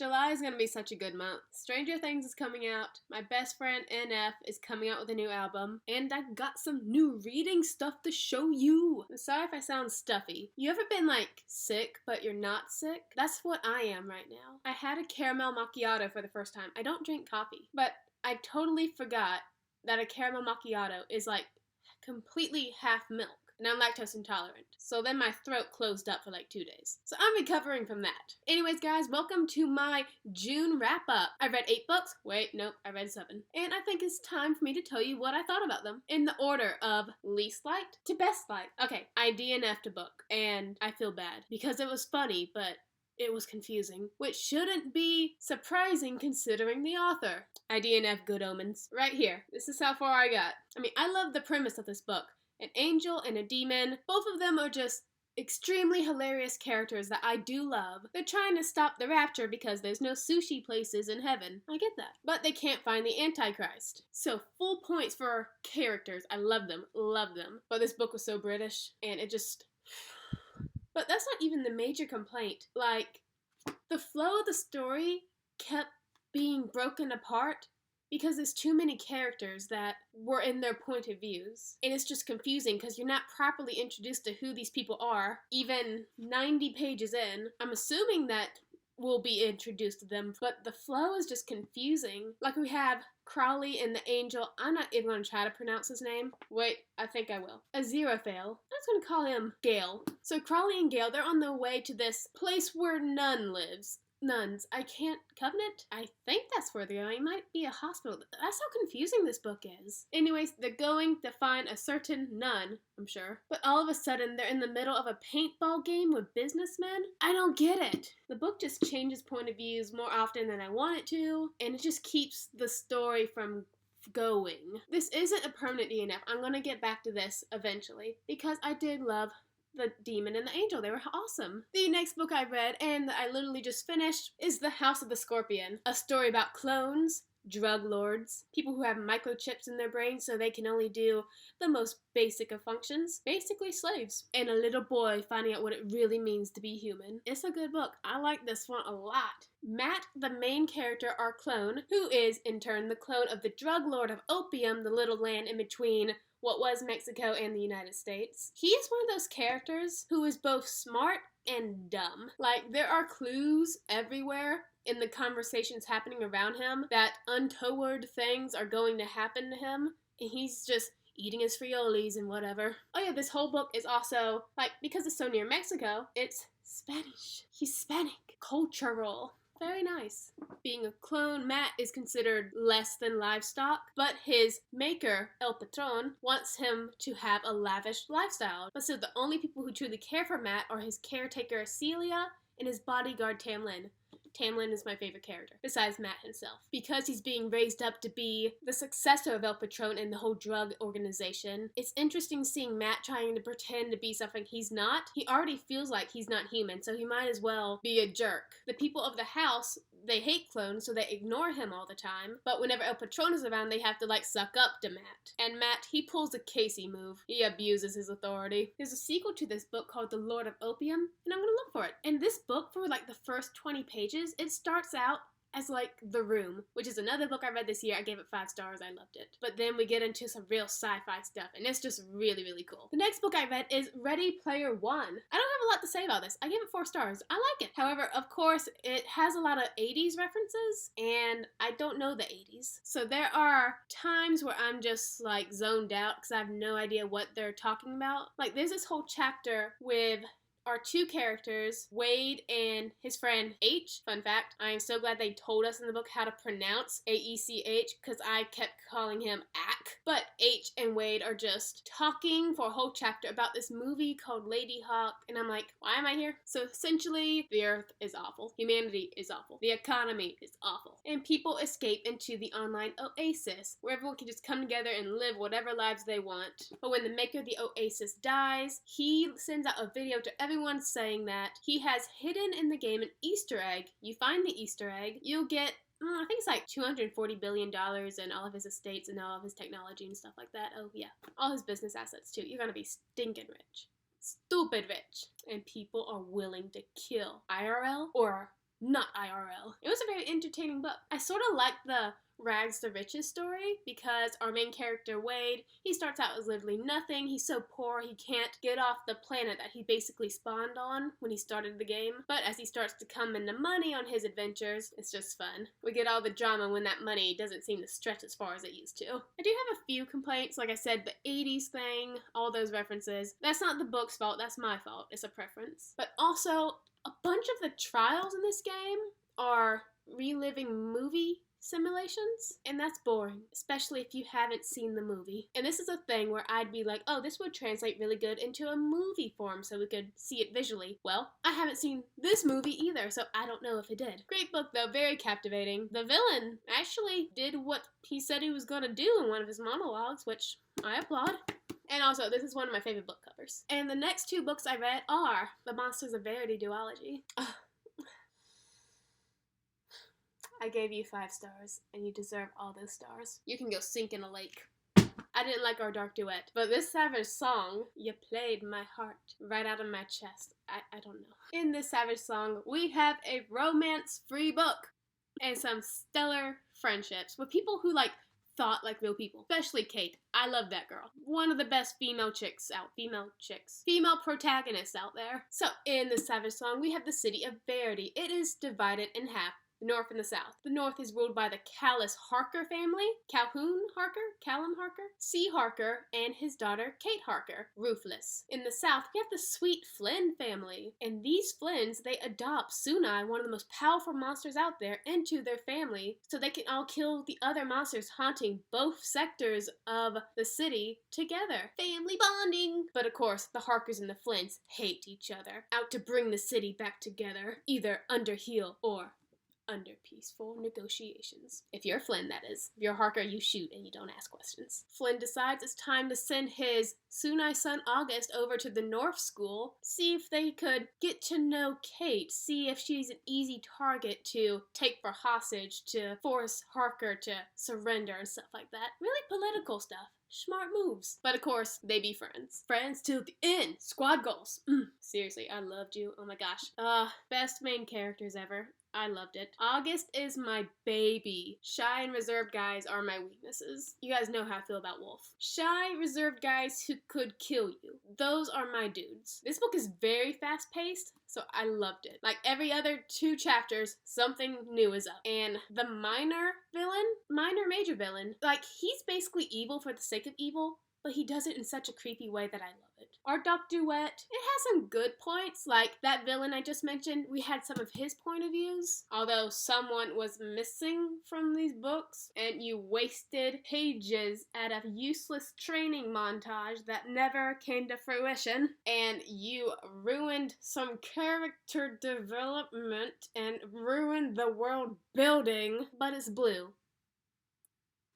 July is gonna be such a good month. Stranger Things is coming out, my best friend NF is coming out with a new album, and I got some new reading stuff to show you. I'm sorry if I sound stuffy. You ever been like sick, but you're not sick? That's what I am right now. I had a caramel macchiato for the first time. I don't drink coffee, but I totally forgot that a caramel macchiato is like completely half milk. And I'm lactose intolerant. So then my throat closed up for like 2 days. So I'm recovering from that. Anyways, guys, welcome to my June wrap-up. I read 8 books. Wait, nope, I read 7. And I think it's time for me to tell you what I thought about them. In the order of least liked to best liked. Okay, I DNF'd a book. And I feel bad. Because it was funny, but it was confusing. Which shouldn't be surprising considering the author. I DNF'd Good Omens. Right here. This is how far I got. I mean, I love the premise of this book. An angel and a demon. Both of them are just extremely hilarious characters that I do love. They're trying to stop the rapture because there's no sushi places in heaven. I get that. But they can't find the Antichrist. So full points for characters. I love them. Love them. But this book was so British and it just... But that's not even the major complaint. Like, the flow of the story kept being broken apart because there's too many characters that were in their point of views. And it's just confusing because you're not properly introduced to who these people are, even 90 pages in. I'm assuming that we'll be introduced to them, but the flow is just confusing. Like we have Crowley and the angel. I'm not even going to try to pronounce his name. Wait, I think I will. Aziraphale. I'm just going to call him Gale. So Crowley and Gale, they're on their way to this place where Nun lives. Nuns. I can't... Covenant? I think that's where they're going. It might be a hospital. That's how confusing this book is. Anyways, they're going to find a certain nun, I'm sure. But all of a sudden, they're in the middle of a paintball game with businessmen? I don't get it. The book just changes point of views more often than I want it to, and it just keeps the story from going. This isn't a permanent DNF. I'm going to get back to this eventually, because I did love the demon and the angel. They were awesome. The next book I read, and that I literally just finished, is The House of the Scorpion. A story about clones, drug lords, people who have microchips in their brains so they can only do the most basic of functions. Basically slaves. And a little boy finding out what it really means to be human. It's a good book. I like this one a lot. Matt, the main character, our clone, who is in turn the clone of the drug lord of opium, the little land in between what was Mexico and the United States. He is one of those characters who is both smart and dumb. Like, there are clues everywhere in the conversations happening around him that untoward things are going to happen to him, and he's just eating his frioles and whatever. Oh yeah, this whole book is also, like, because it's so near Mexico, it's Spanish. He's Hispanic. Cultural. Very nice. Being a clone, Matt is considered less than livestock, but his maker, El Patron, wants him to have a lavish lifestyle. But so the only people who truly care for Matt are his caretaker, Celia, and his bodyguard, Tamlin. Tamlin is my favorite character, besides Matt himself. Because he's being raised up to be the successor of El Patron and the whole drug organization, it's interesting seeing Matt trying to pretend to be something he's not. He already feels like he's not human, so he might as well be a jerk. The people of the house, they hate clones, so they ignore him all the time. But whenever El Patron is around, they have to, like, suck up to Matt. And Matt, he pulls a Casey move. He abuses his authority. There's a sequel to this book called The Lord of Opium, and I'm gonna look for it. And this book, for, like, the first 20 pages, it starts out as, like, The Room, which is another book I read this year. I gave it 5 stars. I loved it. But then we get into some real sci-fi stuff, and it's just really, really cool. The next book I read is Ready Player One. I don't have a lot to say about this. I gave it 4 stars. I like it. However, of course, it has a lot of 80s references, and I don't know the 80s. So there are times where I'm just, like, zoned out because I have no idea what they're talking about. Like, there's this whole chapter with our 2 characters, Wade and his friend H. Fun fact, I am so glad they told us in the book how to pronounce A-E-C-H, because I kept calling him Ack. But H and Wade are just talking for a whole chapter about this movie called Lady Hawk, and I'm like, why am I here? So essentially, the earth is awful. Humanity is awful. The economy is awful. And people escape into the online oasis, where everyone can just come together and live whatever lives they want. But when the maker of the oasis dies, he sends out a video to everyone saying that he has hidden in the game an Easter egg. You find the Easter egg, you'll get I think it's like $240 billion and all of his estates and all of his technology and stuff like that. Oh yeah, all his business assets too. You're gonna be stinking rich. Stupid rich. And people are willing to kill IRL or not IRL. It was entertaining book. I sort of like the rags to riches story because our main character, Wade, he starts out as literally nothing. He's so poor he can't get off the planet that he basically spawned on when he started the game. But as he starts to come into money on his adventures, it's just fun. We get all the drama when that money doesn't seem to stretch as far as it used to. I do have a few complaints. Like I said, the 80s thing, all those references. That's not the book's fault, that's my fault. It's a preference. But also, a bunch of the trials in this game are reliving movie simulations, and that's boring, especially if you haven't seen the movie. And this is a thing where I'd be like, oh, this would translate really good into a movie form so we could see it visually. Well, I haven't seen this movie either, so I don't know if it did. Great book though, very captivating. The villain actually did what he said he was gonna do in one of his monologues, which I applaud. And also, this is one of my favorite book covers. And the next two books I read are the Masters of Verity duology. I gave you 5 stars, and you deserve all those stars. You can go sink in a lake. I didn't like our dark duet, but this Savage song, you played my heart right out of my chest. I don't know. In this Savage song, we have a romance-free book and some stellar friendships with people who, thought like real people. Especially Kate. I love that girl. One of the best female protagonists out there. So, in the Savage song, we have the city of Verity. It is divided in half. The North and the South. The North is ruled by the Callum Harker family, Callum Harker, C. Harker, and his daughter, Kate Harker, Ruthless. In the South, we have the sweet Flynn family, and these Flynns, they adopt Sunai, one of the most powerful monsters out there, into their family, so they can all kill the other monsters haunting both sectors of the city together. Family bonding! But of course, the Harkers and the Flynns hate each other, out to bring the city back together, either under heel or under peaceful negotiations. If you're Flynn, that is. If you're Harker, you shoot and you don't ask questions. Flynn decides it's time to send his Sunai son August over to the North School, see if they could get to know Kate, see if she's an easy target to take for hostage, to force Harker to surrender and stuff like that. Really political stuff. Smart moves. But of course, they be friends. Friends till the end. Squad goals. Seriously, I loved you. Oh my gosh. Best main characters ever. I loved it. August is my baby. Shy and reserved guys are my weaknesses. You guys know how I feel about Wolf. Shy, reserved guys who could kill you. Those are my dudes. This book is very fast-paced, so I loved it. Like every other 2 chapters, something new is up. And the major villain, he's basically evil for the sake of evil, but he does it in such a creepy way that I love it. Our Dark Duet, it has some good points, like that villain I just mentioned, we had some of his point of views, although someone was missing from these books, and you wasted pages at a useless training montage that never came to fruition, and you ruined some character development and ruined the world building, but it's blue.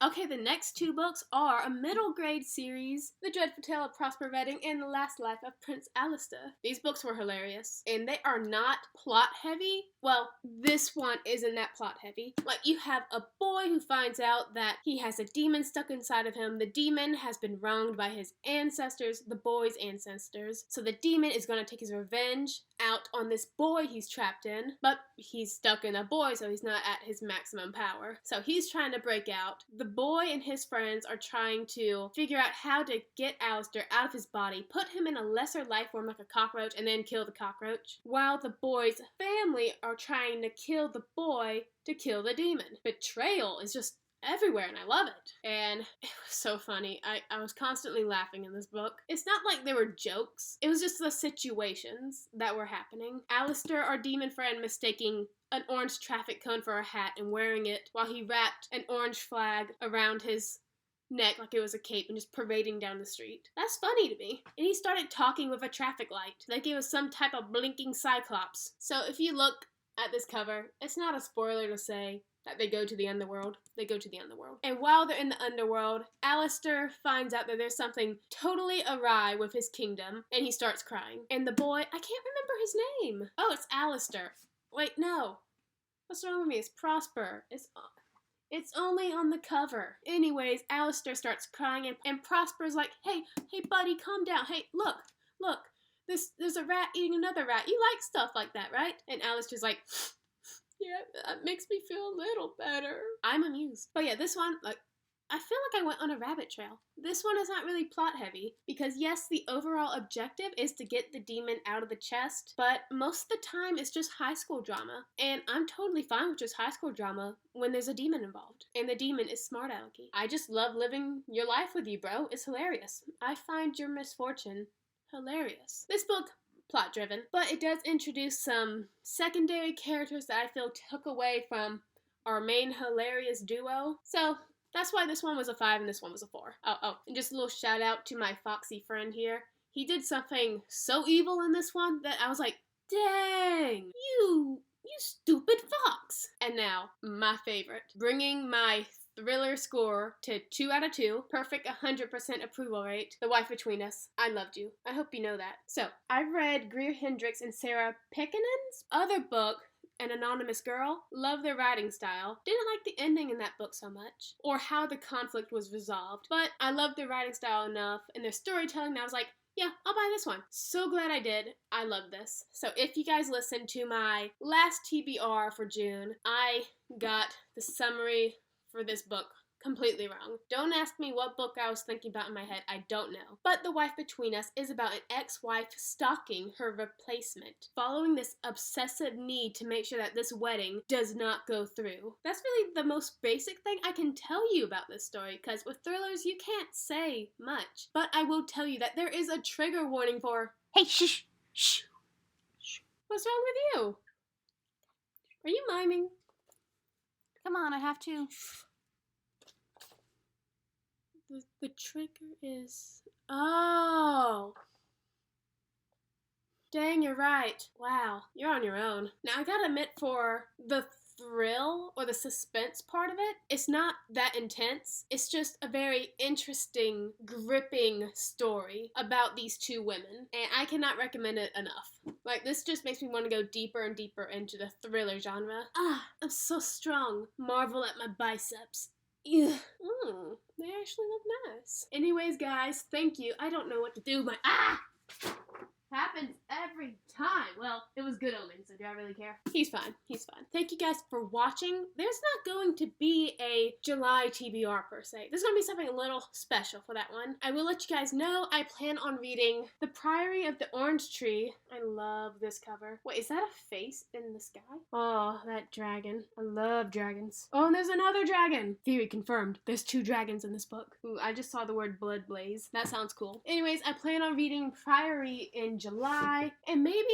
Okay, the next 2 books are a middle grade series, The Dreadful Tale of Prosper Redding and The Last Life of Prince Alistair. These books were hilarious, and they are not plot heavy. Well, this one isn't that plot heavy. You have a boy who finds out that he has a demon stuck inside of him. The demon has been wronged by his ancestors, the boy's ancestors. So the demon is going to take his revenge out on this boy he's trapped in, but he's stuck in a boy, so he's not at his maximum power. So he's trying to break out. The boy and his friends are trying to figure out how to get Alistair out of his body, put him in a lesser life form like a cockroach, and then kill the cockroach, while the boy's family are trying to kill the boy to kill the demon. Betrayal is just everywhere, and I love it. And it was so funny. I was constantly laughing in this book. It's not like there were jokes. It was just the situations that were happening. Alistair, our demon friend, mistaking an orange traffic cone for a hat and wearing it while he wrapped an orange flag around his neck like it was a cape and just parading down the street. That's funny to me. And he started talking with a traffic light, like it was some type of blinking cyclops. So if you look at this cover, it's not a spoiler to say that they go to the underworld. They go to the underworld. And while they're in the underworld, Alistair finds out that there's something totally awry with his kingdom, and he starts crying. And the boy, I can't remember his name. Oh, it's Alistair. Wait, no. What's wrong with me? It's Prosper. It's only on the cover. Anyways, Alistair starts crying, and Prosper's like, hey, buddy, calm down. Hey, look. There's a rat eating another rat. You like stuff like that, right? And Alistair's like, Yeah, that makes me feel a little better. I'm amused. But yeah, this one, like, I feel like I went on a rabbit trail. This one is not really plot heavy, because yes, the overall objective is to get the demon out of the chest, but most of the time it's just high school drama. And I'm totally fine with just high school drama when there's a demon involved. And the demon is smart alecky. I just love living your life with you, bro. It's hilarious. I find your misfortune hilarious. This book, plot driven, but it does introduce some secondary characters that I feel took away from our main hilarious duo. So that's why this one was a 5 and this one was a 4. Oh, and just a little shout out to my foxy friend here. He did something so evil in this one that I was like, dang, you stupid fox. And now, my favorite, bringing my thriller score to 2 out of 2, perfect 100% approval rate, The Wife Between Us. I loved you. I hope you know that. So, I've read Greer Hendricks and Sarah Pickinen's other book, An Anonymous Girl. Love their writing style. Didn't like the ending in that book so much, or how the conflict was resolved, but I loved their writing style enough and their storytelling that I was like, yeah, I'll buy this one. So glad I did. I love this. So if you guys listened to my last TBR for June, I got the summary for this book completely wrong. Don't ask me what book I was thinking about in my head. I don't know. But The Wife Between Us is about an ex-wife stalking her replacement, following this obsessive need to make sure that this wedding does not go through. That's really the most basic thing I can tell you about this story, because with thrillers, you can't say much. But I will tell you that there is a trigger warning for, hey, shh, shh, shh. What's wrong with you? Are you miming? Come on, I have to. The trigger is... Oh! Dang, you're right. Wow, you're on your own. Now, I gotta admit, for the thrill or the suspense part of it, it's not that intense. It's just a very interesting, gripping story about these two women, and I cannot recommend it enough. Like, this just makes me want to go deeper and deeper into the thriller genre. Ah, I'm so strong. Marvel at my biceps. Yeah. They actually look nice. Anyways, guys, thank you. I don't know what to do, but happens every time. Well, it was Good Omens, so do I really care? He's fine. He's fine. Thank you guys for watching. There's not going to be a July TBR per se. There's going to be something a little special for that one. I will let you guys know I plan on reading The Priory of the Orange Tree. I love this cover. Wait, is that a face in the sky? Oh, that dragon. I love dragons. Oh, and there's another dragon. Theory confirmed. There's 2 dragons in this book. Ooh, I just saw the word blood blaze. That sounds cool. Anyways, I plan on reading Priory in July, and maybe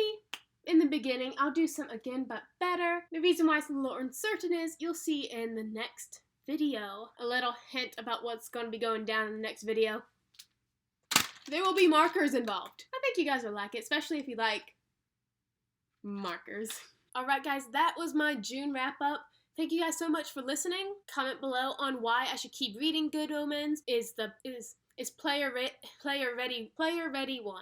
in the beginning I'll do some again but better. The reason why it's a little uncertain is you'll see in the next video. A little hint about what's going to be going down in the next video. There will be markers involved. I think you guys will like it, especially if you like markers. Alright guys, that was my June wrap up. Thank you guys so much for listening. Comment below on why I should keep reading Good Omens. Is Player Ready 1?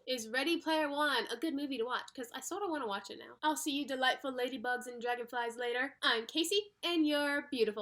Is Ready Player One a good movie to watch? Because I sort of want to watch it now. I'll see you delightful ladybugs and dragonflies later. I'm Casey, and you're beautiful.